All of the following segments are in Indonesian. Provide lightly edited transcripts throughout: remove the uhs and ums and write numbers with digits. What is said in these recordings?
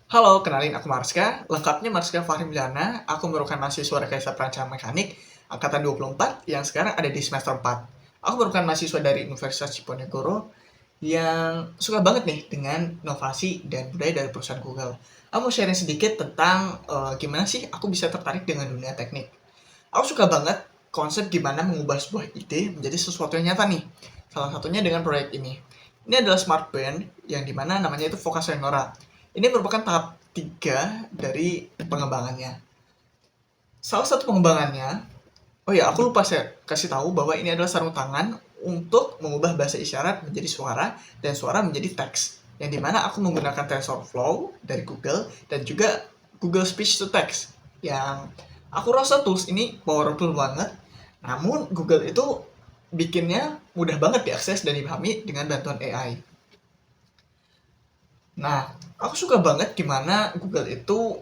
Halo, kenalin aku Marska. Lengkapnya Marska Fahri Milana. Aku merupakan mahasiswa Rekayasa Perancangan Mekanik angkatan 24 yang sekarang ada di semester 4. Aku merupakan mahasiswa dari Universitas Diponegoro yang suka banget nih dengan inovasi dan budaya dari perusahaan Google. Aku mau sharing sedikit tentang gimana sih aku bisa tertarik dengan dunia teknik. Aku suka banget konsep gimana mengubah sebuah ide menjadi sesuatu yang nyata nih. Salah satunya dengan proyek ini. Ini adalah smart band yang dimana namanya itu Focus Sonora. Ini merupakan tahap 3 dari pengembangannya. Salah satu pengembangannya, oh ya aku lupa saya kasih tahu bahwa ini adalah sarung tangan untuk mengubah bahasa isyarat menjadi suara dan suara menjadi teks. Yang dimana aku menggunakan TensorFlow dari Google dan juga Google Speech to Text yang aku rasa tools ini powerful banget. Namun Google itu bikinnya mudah banget diakses dan dipahami dengan bantuan AI. Nah, aku suka banget gimana Google itu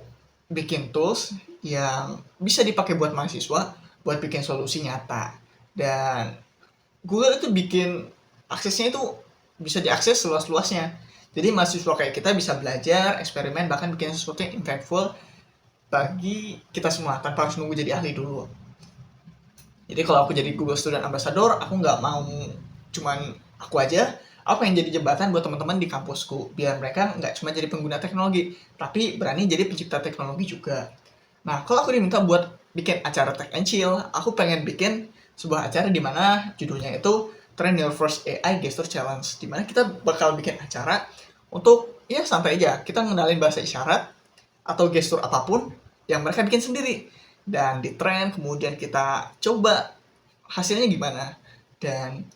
bikin tools yang bisa dipakai buat mahasiswa buat bikin solusi nyata. Dan Google itu bikin aksesnya itu bisa diakses seluas-luasnya. Jadi mahasiswa kayak kita bisa belajar, eksperimen, bahkan bikin sesuatu yang impactful bagi kita semua tanpa harus nunggu jadi ahli dulu. Jadi kalau aku jadi Google Student Ambassador, aku nggak mau cuman aku aja, aku pengen jadi jembatan buat teman-teman di kampusku, biar mereka nggak cuma jadi pengguna teknologi, tapi berani jadi pencipta teknologi juga. Nah, kalau aku diminta buat bikin acara Tech and Chill, aku pengen bikin sebuah acara di mana judulnya itu Train Your First AI Gesture Challenge, di mana kita bakal bikin acara untuk ya santai aja, kita ngenalin bahasa isyarat atau gestur apapun yang mereka bikin sendiri dan di tren kemudian kita coba hasilnya gimana. Dan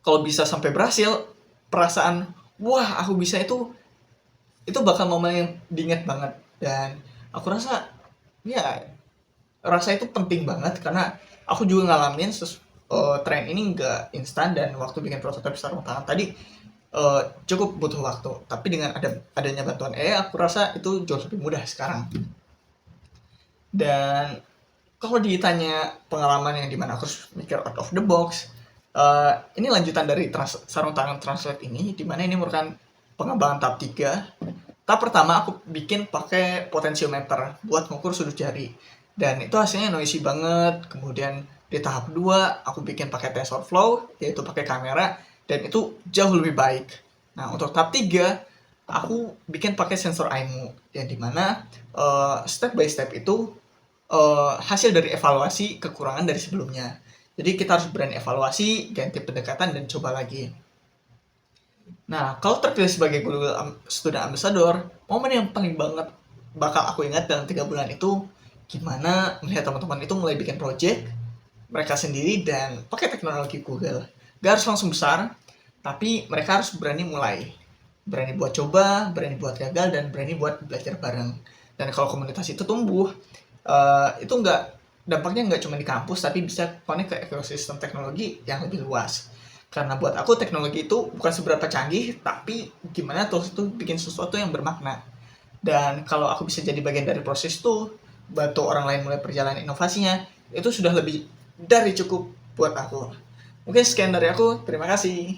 kalau bisa sampai berhasil, perasaan wah aku bisa itu bakal momen yang diingat banget. Dan aku rasa ya rasa itu penting banget karena aku juga ngalamin tren ini nggak instan dan waktu bikin prototipe sarung tangan tadi cukup butuh waktu. Tapi dengan adanya bantuan AI, aku rasa itu jauh lebih mudah sekarang. Dan kalau ditanya pengalaman yang dimana aku harus mikir out of the box, ini lanjutan dari sarung tangan translate ini, dimana ini merupakan pengembangan tahap 3. Tahap pertama aku bikin pakai potentiometer buat mengukur sudut jari. Dan itu hasilnya noisy banget. Kemudian di tahap 2 aku bikin pakai TensorFlow, yaitu pakai kamera, dan itu jauh lebih baik. Nah, untuk tahap 3 aku bikin pakai sensor IMU, yang dimana step by step itu hasil dari evaluasi kekurangan dari sebelumnya. Jadi kita harus berani evaluasi, ganti pendekatan, dan coba lagi. Nah, kalau terpilih sebagai Google Student Ambassador, momen yang paling banget bakal aku ingat dalam 3 bulan itu gimana melihat teman-teman itu mulai bikin project mereka sendiri dan pakai teknologi Google. Gak harus langsung besar, tapi mereka harus berani mulai. Berani buat coba, berani buat gagal, dan berani buat belajar bareng. Dan kalau komunitas itu tumbuh, itu dampaknya nggak cuma di kampus, tapi bisa connect ke ekosistem teknologi yang lebih luas. Karena buat aku teknologi itu bukan seberapa canggih, tapi gimana tools itu bikin sesuatu yang bermakna. Dan kalau aku bisa jadi bagian dari proses itu, bantu orang lain mulai perjalanan inovasinya, itu sudah lebih dari cukup buat aku. Mungkin sekian dari aku, terima kasih.